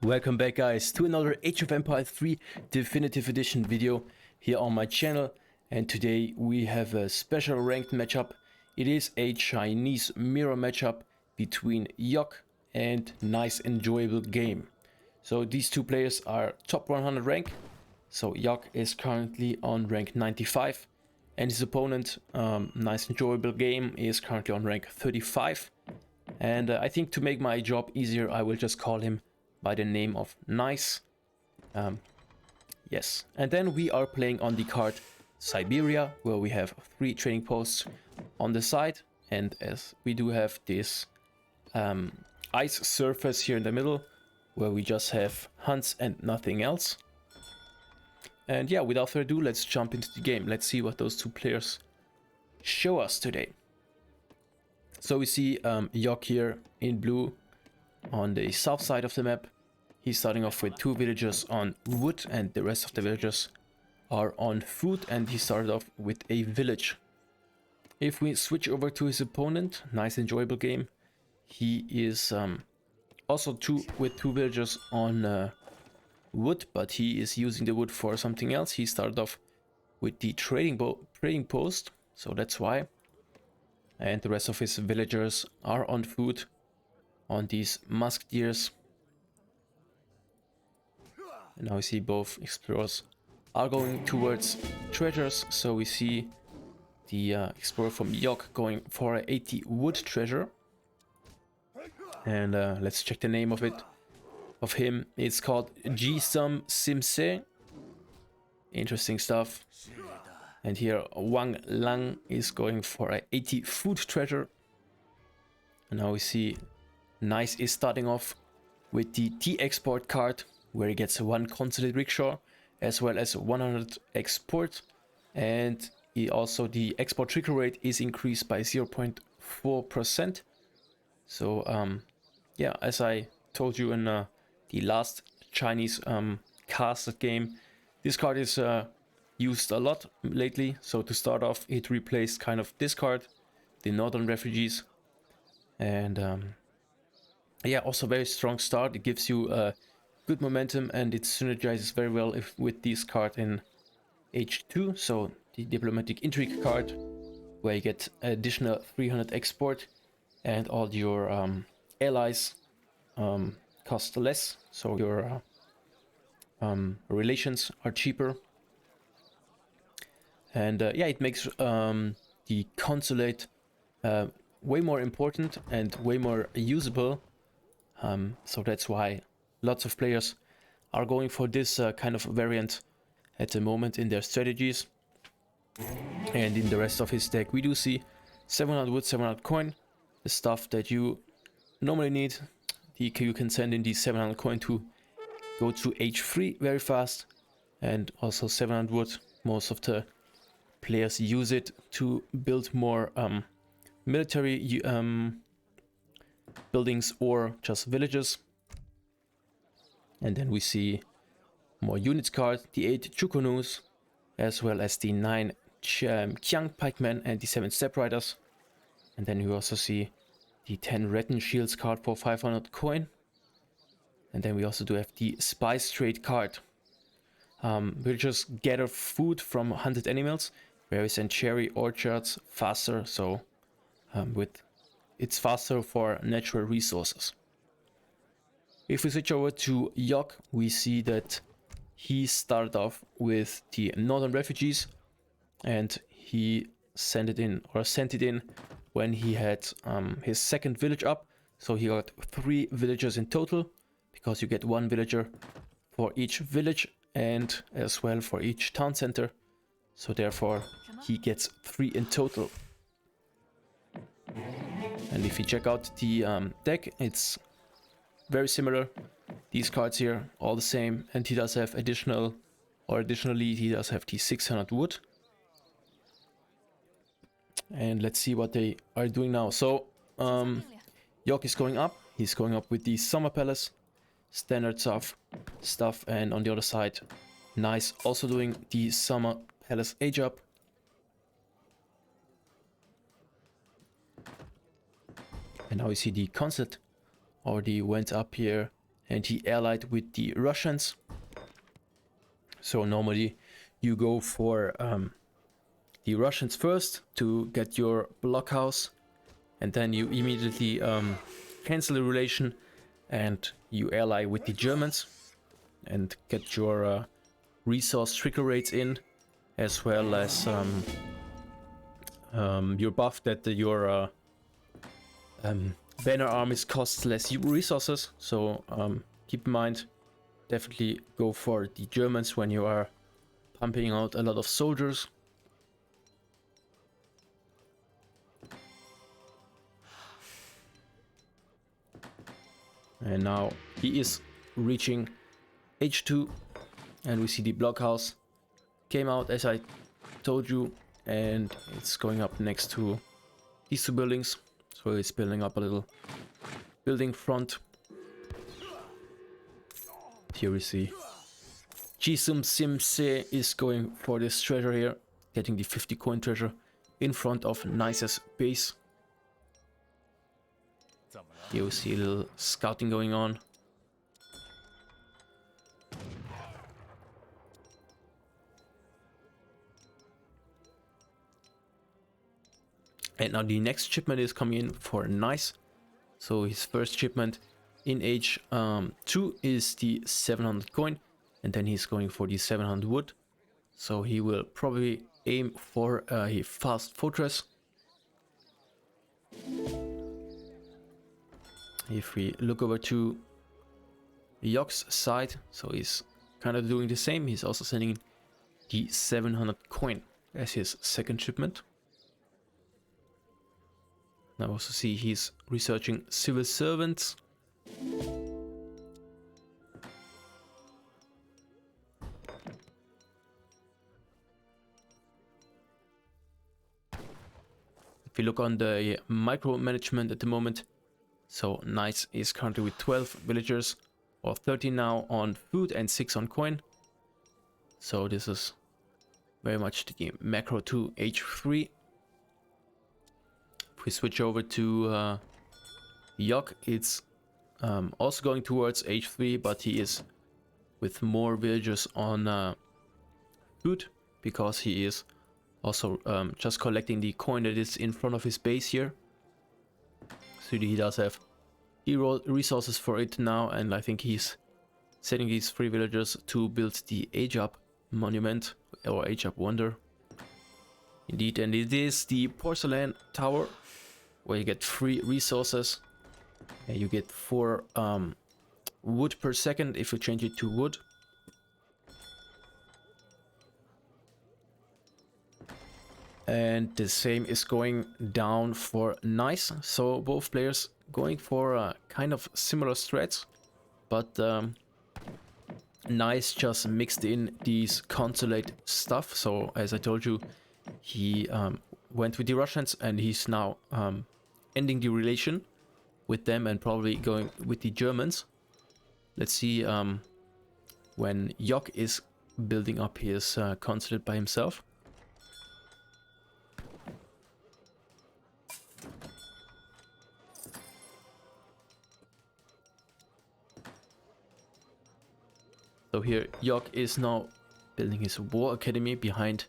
Welcome back guys to another Age of Empires 3 Definitive Edition video here on my channel, and today we have a special ranked matchup. It is a Chinese mirror matchup between Yok and Nice Enjoyable Game. So these two players are top 100 rank. So Yok is currently on rank 95 and his opponent, Nice Enjoyable Game, is currently on rank 35. And I think to make my job easier I will just call him by the name of Nice. Yes, and then we are playing on the card Siberia, where we have 3 trading posts on the side, and as we do have this ice surface here in the middle, where we just have hunts and nothing else. And yeah, without further ado, let's jump into the game. Let's see what those two players show us today. So we see Yok here in blue on the south side of the map. He's starting off with 2 villagers on wood and the rest of the villagers are on food, and he started off with a village. If we switch over to his opponent, Nice Enjoyable Game, he is also with 2 villagers on wood, but he is using the wood for something else. He started off with the trading post, so that's why. And the rest of his villagers are on food, on these musk deers. And now we see both explorers are going towards treasures. So we see the explorer from Yok going for an 80 wood treasure. And let's check the name of him. It's called Jisum Simse. Interesting stuff. And here Wang Lang is going for an 80 food treasure. And now we see Nice is starting off with the T-export card, where he gets 1 consulate rickshaw as well as 100 export, and the export trigger rate is increased by 0.4%. So yeah, as I told you in the last Chinese casted game, this card is used a lot lately. So to start off, it replaced kind of this card, the Northern Refugees, and yeah, also very strong start. It gives you good momentum, and it synergizes very well with this card in H2. So the Diplomatic Intrigue card, where you get additional 300 export, and all your allies cost less, so your relations are cheaper. And yeah, it makes the consulate way more important and way more usable. So that's why lots of players are going for this kind of variant at the moment in their strategies. And in the rest of his deck, we do see 700 wood, 700 coin, the stuff that you normally need. You can send in the 700 coin to go to H3 very fast, and also 700 wood. Most of the players use it to build more military buildings or just villages. And then we see more units card, the 8 Chukonus, as well as the 9 Qiang Pikemen and the 7 Step Riders. And then we also see the 10 Retin Shields card for 500 coin. And then we also do have the Spice Trade card. We'll just gather food from hunted animals, berries and cherry orchards faster, so it's faster for natural resources. If we switch over to Yok, we see that he started off with the Northern Refugees, and he sent it in when he had his 2nd village up. So he got 3 villagers in total, because you get 1 villager for each village and as well for each town center. So therefore he gets 3 in total. And if you check out the deck, it's very similar. These cards here, all the same, and he does have additionally he does have the 600 wood. And let's see what they are doing now. So Yok is going up. He's going up with the Summer Palace, standard stuff, and on the other side, Nice also doing the Summer Palace age up. And now we see the concept already went up here and he allied with the Russians. So normally you go for the Russians first to get your blockhouse, and then you immediately cancel the relation and you ally with the Germans and get your resource trigger rates in, as well as your buff that your banner armies costs less resources. So keep in mind, definitely go for the Germans when you are pumping out a lot of soldiers. And now he is reaching H2, and we see the blockhouse came out as I told you, and it's going up next to these two buildings. So it's building up a little building front. Here we see Jisum Simse is going for this treasure here, getting the 50 coin treasure in front of Nice's base. Here we see a little scouting going on. And now the next shipment is coming in for Nice. So his first shipment in H2 is the 700 coin, and then he's going for the 700 wood. So he will probably aim for a fast fortress. If we look over to Yok's side, so he's kind of doing the same. He's also sending the 700 coin as his second shipment. Now also see he's researching civil servants. If you look on the micromanagement at the moment, so Nice is currently with 12 villagers, or 13 now on food and 6 on coin. So this is very much the macro to H3. If we switch over to Yok, it's also going towards H3, but he is with more villagers on food, because he is also just collecting the coin that is in front of his base here. So he does have hero resources for it now, and I think he's sending these 3 villagers to build the Age Up monument, or Age Up wonder. Indeed, and it is the porcelain tower, where you get 3 resources. And you get 4 wood per second if you change it to wood. And the same is going down for Nice. So both players going for kind of similar strats, but Nice just mixed in these consulate stuff. So as I told you, he went with the Russians, and he's now ending the relation with them and probably going with the Germans. Let's see when Yok is building up his consulate by himself. So here Yok is now building his war academy behind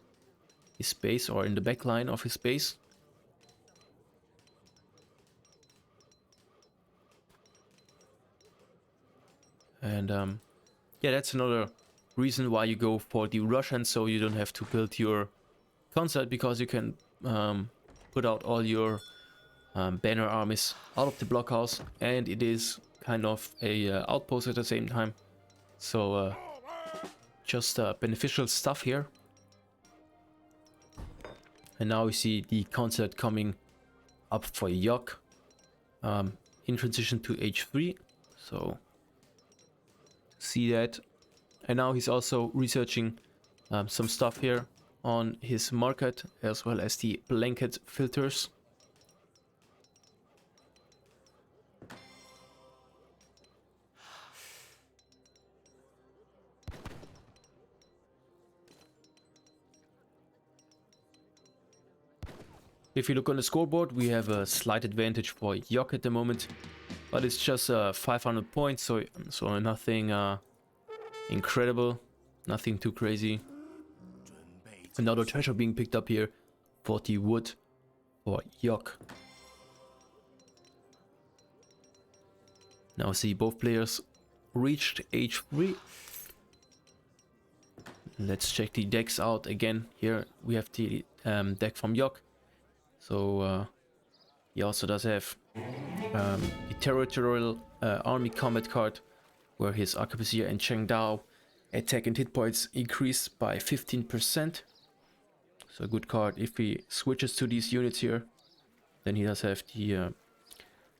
his base, or in the back line of his base. And yeah, that's another reason why you go for the Russians, so you don't have to build your consulate, because you can put out all your banner armies out of the blockhouse, and it is kind of a outpost at the same time. So just beneficial stuff here. And now we see the consulate coming up for Yok in transition to H3. So see that. And now he's also researching some stuff here on his market, as well as the blanket filters. If you look on the scoreboard, we have a slight advantage for Yok at the moment. But it's just 500 points, so nothing incredible, nothing too crazy. Another treasure being picked up here, 40 wood for Yok. Now see both players reached age 3. Let's check the decks out again. Here we have the deck from Yok. So he also does have the territorial army combat card, where his arquebusier and Chengdao attack and hit points increased by 15%. So a good card. If he switches to these units here, then he does have the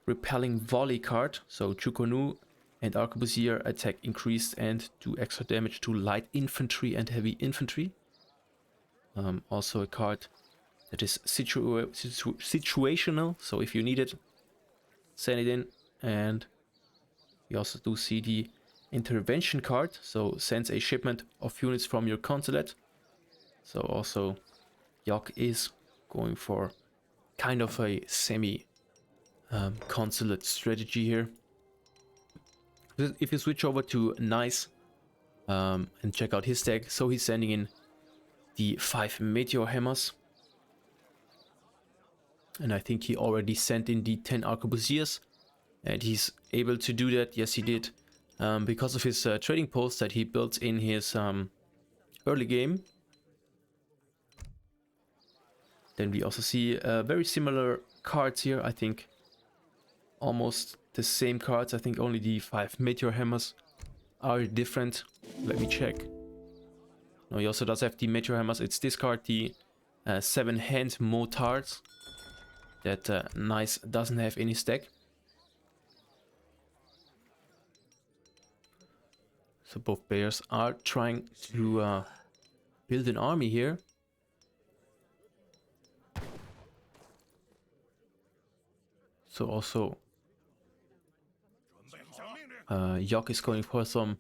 repelling volley card. So Chukonu and arquebusier attack increased and do extra damage to light infantry and heavy infantry. Also a card that is situational, so if you need it, send it in. And you also do see the intervention card, so sends a shipment of units from your consulate. So also Yok is going for kind of a semi consulate strategy here. If you switch over to Nice and check out his deck, so he's sending in the 5 meteor hammers, and I think he already sent in the 10 arquebusiers, and he's able to do that. Yes, he did, because of his trading post that he built in his early game. Then we also see very similar cards here. I think almost the same cards. I think only the 5 meteor hammers are different. Let me check. No, he also does have the meteor hammers. It's this card, the 7 hand mortars, that Nice doesn't have in his deck. So both players are trying to build an army here. So also Yok is going for some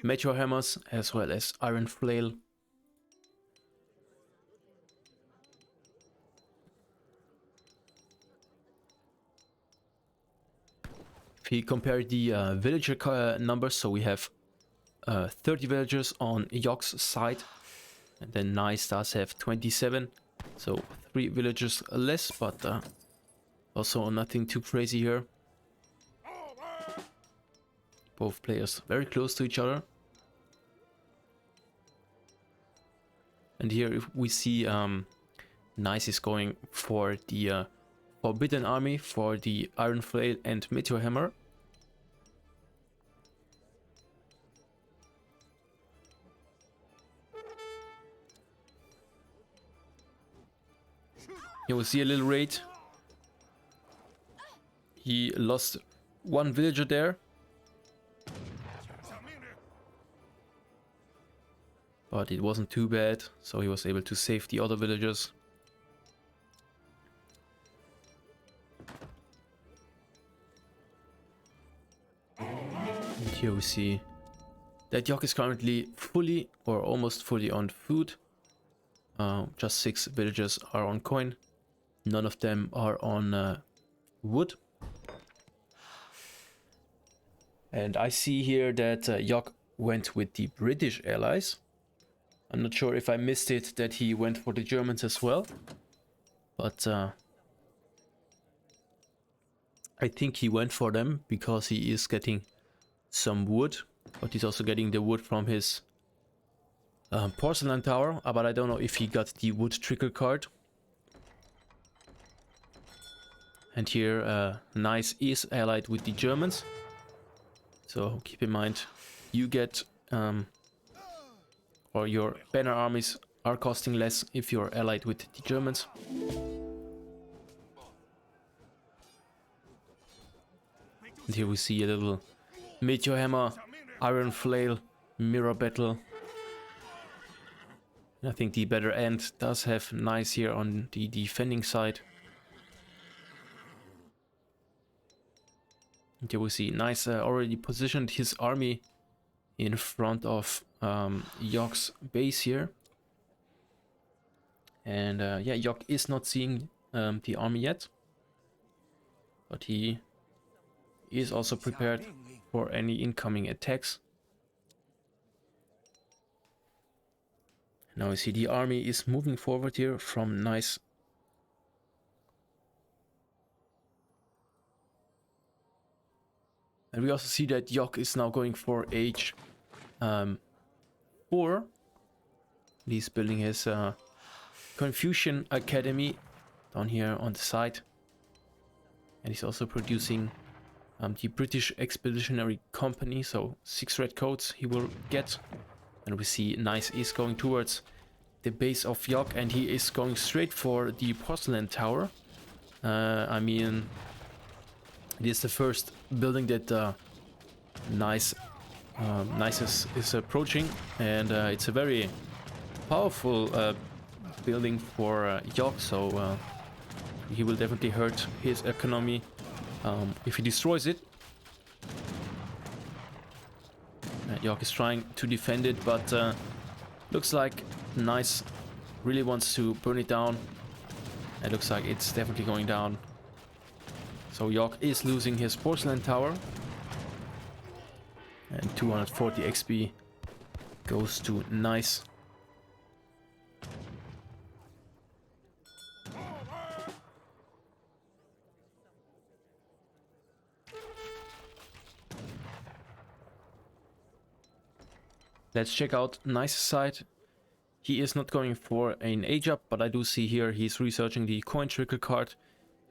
meteor hammers as well as iron flail. If we compare the villager numbers, so we have 30 villagers on Yok's side, and then Nice does have 27, so 3 villagers less, but also nothing too crazy here. Both players very close to each other. And here if we see Nice is going for the Forbidden Army, for the Iron Flail and Meteor Hammer. Here we see a little raid. He lost 1 villager there, but it wasn't too bad, so he was able to save the other villagers. And here we see that Yok is currently fully or almost fully on food. Just 6 villagers are on coin. None of them are on wood. And I see here that Yok went with the British allies. I'm not sure if I missed it that he went for the Germans as well. But I think he went for them because he is getting some wood. But he's also getting the wood from his porcelain tower. But I don't know if he got the wood trigger card. And here Nice is allied with the Germans. So keep in mind, you get or your banner armies are costing less if you're allied with the Germans. And here we see a little Meteor Hammer, Iron Flail, Mirror Battle. And I think the better end does have Nice here on the defending side. And here we see Nice already positioned his army in front of Yok's base here. And yeah, Yok is not seeing the army yet. but he is also prepared for any incoming attacks. Now we see the army is moving forward here from nice. And we also see that Yok is now going for age 4. He's building his Confucian Academy down here on the side. And he's also producing the British Expeditionary Company, so 6 red coats he will get. And we see Nice is going towards the base of Yok, and he is going straight for the Porcelain Tower. I mean, it is the first building that Nice is approaching, and it's a very powerful building for Yok, so he will definitely hurt his economy if he destroys it. Yok is trying to defend it, but looks like Nice really wants to burn it down. It looks like it's definitely going down. So Yok is losing his Porcelain Tower. And 240 XP goes to Nice. Let's check out Nice's side. He is not going for an age up, but I do see here he's researching the coin trickle card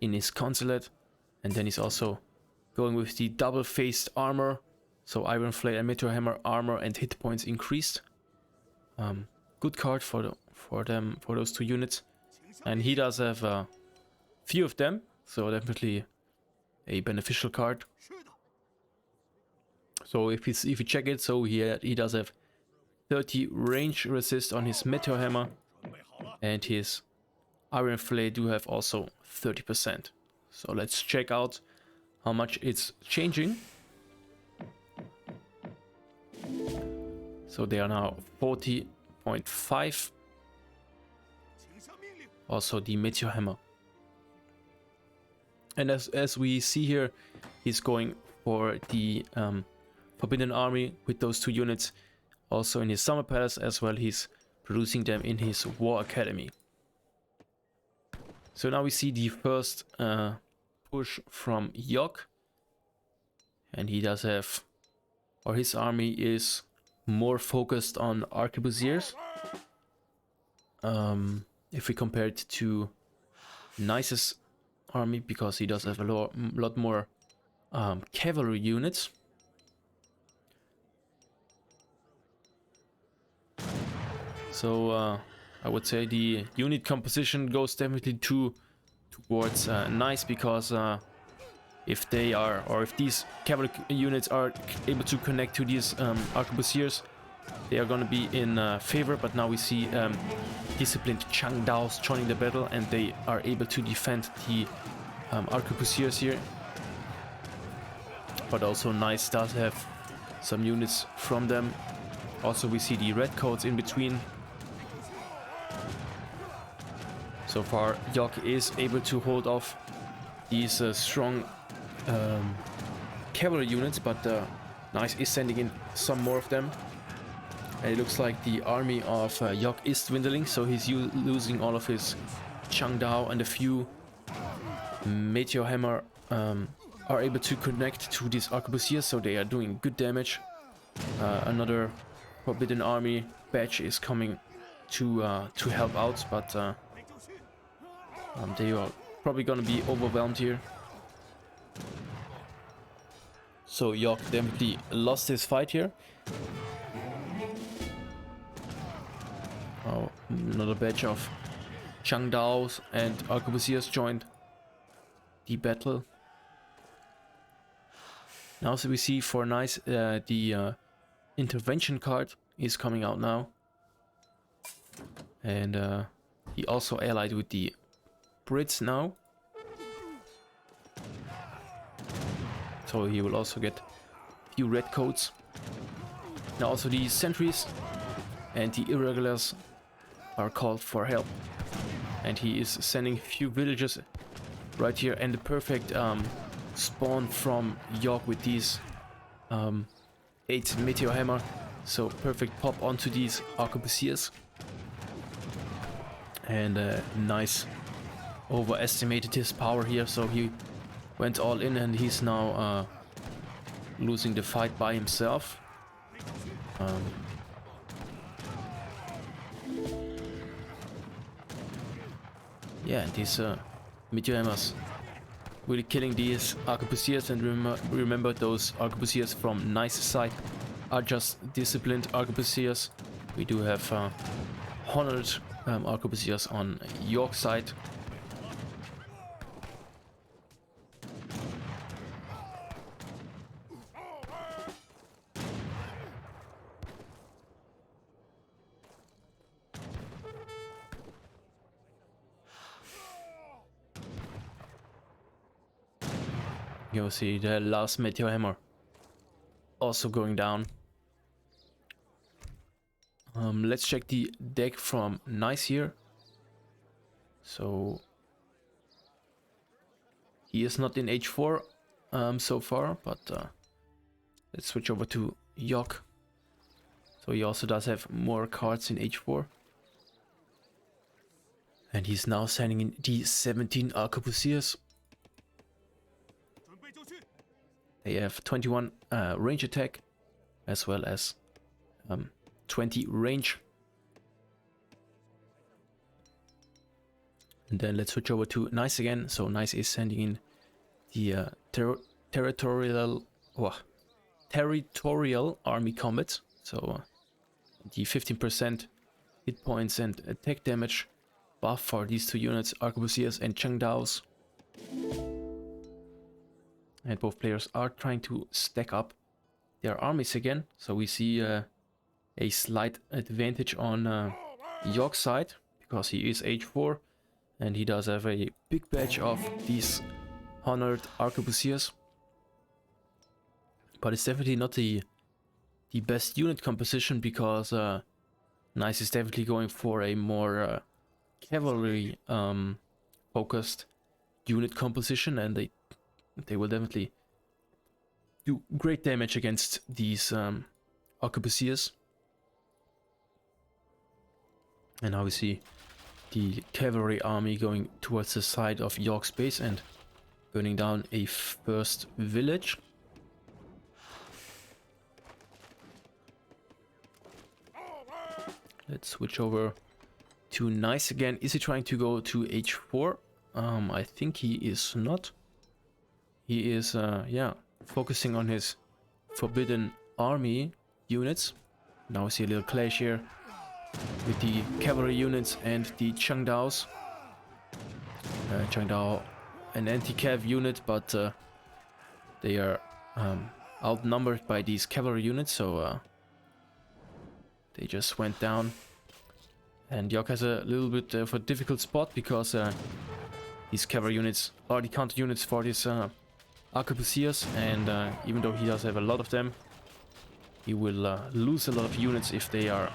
in his consulate. And then he's also going with the double-faced armor. So Iron Flare and Meteor Hammer armor and hit points increased. Good card for those 2 units. And he does have a few of them, so definitely a beneficial card. So if you check it, so he does have 30 range resist on his Meteor Hammer, and his Iron Flare do have also 30%. So let's check out how much it's changing. So they are now 40.5. Also the Meteor Hammer. And as we see here, he's going for the Forbidden Army with those 2 units. Also in his Summer Palace as well, he's producing them in his War Academy. So now we see the first push from Yok. And he does have, or his army is more focused on arquebusiers. If we compare it to Nice's army, because he does have a lot more cavalry units. So I would say the unit composition goes definitely towards Nice, because if they are, or if these cavalry units are able to connect to these arquebusiers, they are going to be in favor. But now we see disciplined Changdaos joining the battle, and they are able to defend the arquebusiers here. But also Nice does have some units from them. Also we see the red coats in between. So far Yok is able to hold off these strong cavalry units, but Nice is sending in some more of them. And it looks like the army of Yok is dwindling, so he's losing all of his Changdao, and a few Meteor Hammer are able to connect to these arquebusiers, so they are doing good damage. Another Forbidden Army batch is coming to help out, but they are probably gonna be overwhelmed here. So Yok definitely lost his fight here. Oh, another batch of Changdaos and arquebusiers joined the battle. Now, so we see for Nice the intervention card is coming out now, and he also allied with the Brits now, so he will also get a few red coats. Now also the sentries and the irregulars are called for help, and he is sending a few villages right here, and the perfect spawn from York with these 8 meteor hammer. So perfect pop onto these arquebusiers. And nice overestimated his power here, so he went all in and he's now losing the fight by himself. Yeah, these meteor hammers really killing these arquebusiers, and remember those arquebusiers from Nice's side are just disciplined arquebusiers. We do have honored arquebusiers on York's side. You'll see the last meteor hammer also going down. Let's check the deck from Nice here. So he is not in H4 so far, but let's switch over to Yok. So he also does have more cards in H4. And he's now sending in the 17 arquebusiers. They have 21 range attack, as well as 20 range. And then let's switch over to Nice again. So Nice is sending in the territorial army combat. So the 15% hit points and attack damage buff for these two units, arquebusiers and Chengdaos. And both players are trying to stack up their armies again. So we see a slight advantage on York's side, because he is H4 and he does have a big batch of these honored arquebusiers. But it's definitely not the best unit composition, because Nice is definitely going for a more cavalry focused unit composition, and they will definitely do great damage against these arquebusiers. And now we see the cavalry army going towards the side of York's base and burning down a first village. Let's switch over to Nice again. Is he trying to go to H4? I think he is not. He is, yeah, focusing on his Forbidden Army units. Now we see a little clash here with the cavalry units and the Chengdaos. Chengdao, an anti-cav unit, but they are outnumbered by these cavalry units, so they just went down. And York has a little bit of a difficult spot, because these cavalry units are the counter units for this arquebusiers, and even though he does have a lot of them, he will lose a lot of units if they are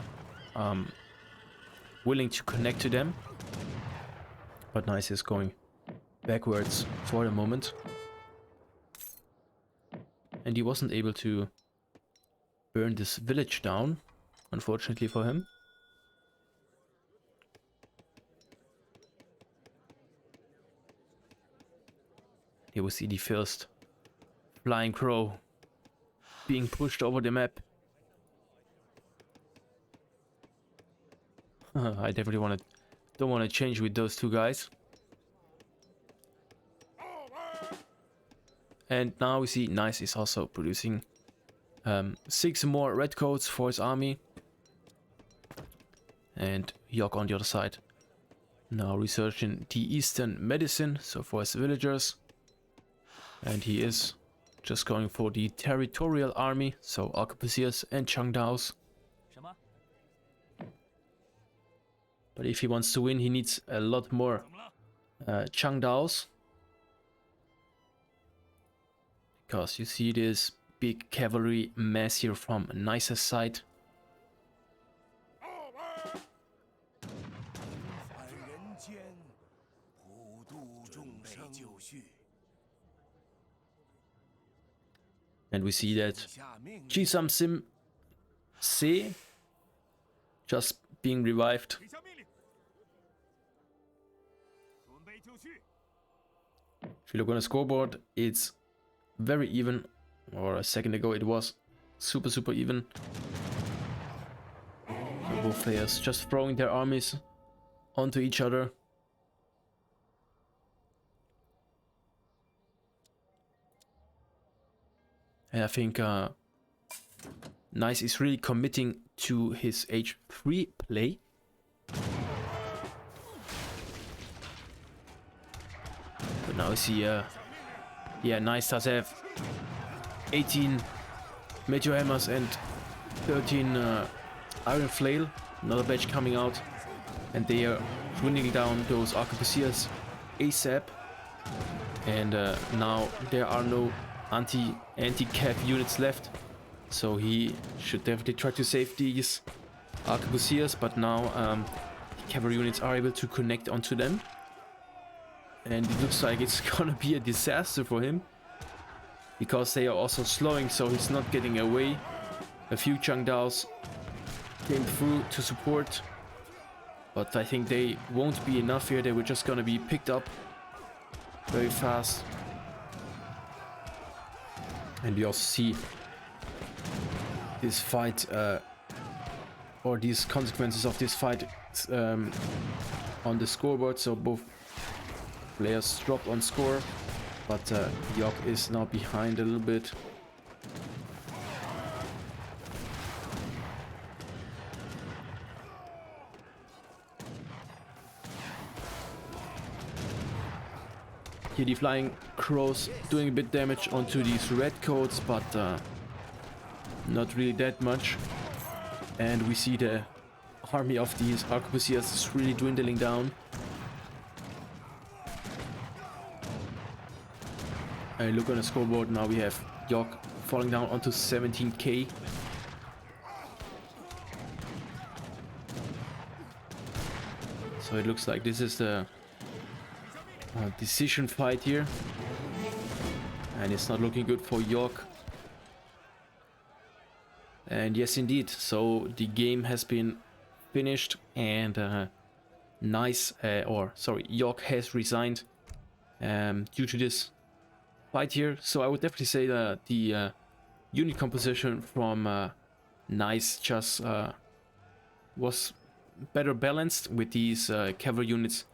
willing to connect to them. But Nice is going backwards for the moment, and he wasn't able to burn this village down, unfortunately for him. Here we see the first flying crow being pushed over the map. I definitely don't want to change with those two guys. And now we see Nice is also producing 6 more red coats for his army. And York on the other side now researching the Eastern medicine, so for his villagers. And he is just going for the territorial army, so arquebusiers and Chengdaos. But if he wants to win, he needs a lot more Chengdaos. Because you see this big cavalry mass here from Nice's side. And we see that Jisam Sim Se just being revived. If you look on the scoreboard, it's very even, or a second ago it was super even. So both players just throwing their armies onto each other. And I think Nice is really committing to his H3 play. But now we see, yeah, Nice does have 18 Meteor Hammers and 13 Iron Flail. Another batch coming out. And they are dwindling down those Arquebusiers ASAP. And now there are no anti-cav units left. So he should definitely try to save these Arquebusiers. But now the cavalry units are able to connect onto them. And it looks like it's gonna be a disaster for him. Because they are also slowing, so he's not getting away. A few Changdaos came through to support. But I think they won't be enough here. They were just gonna be picked up very fast. And we also see this fight, or these consequences of this fight on the scoreboard. So both players dropped on score, but Yok is now behind a little bit. Here the flying crows doing a bit damage onto these red coats, but not really that much. And we see the army of these Arquebusiers is really dwindling down. And look on the scoreboard, now we have Yok falling down onto 17k. So it looks like this is the decision fight here. And it's not looking good for Yok. And yes, indeed. So the game has been finished, and Yok has resigned due to this fight here. So I would definitely say that the unit composition from Nice just was better balanced with these cavalry units.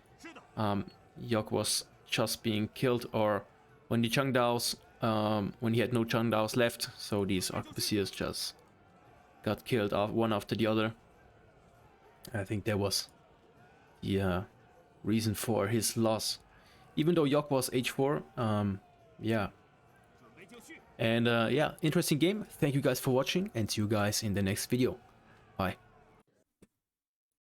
Yok was just being killed, or when the Changdaos, when he had no Changdaos left, so these Arquebusiers just got killed one after the other. I think that was the reason for his loss, even though Yok was H4. Yeah. And yeah, interesting game. Thank you guys for watching, and see you guys in the next video. Bye.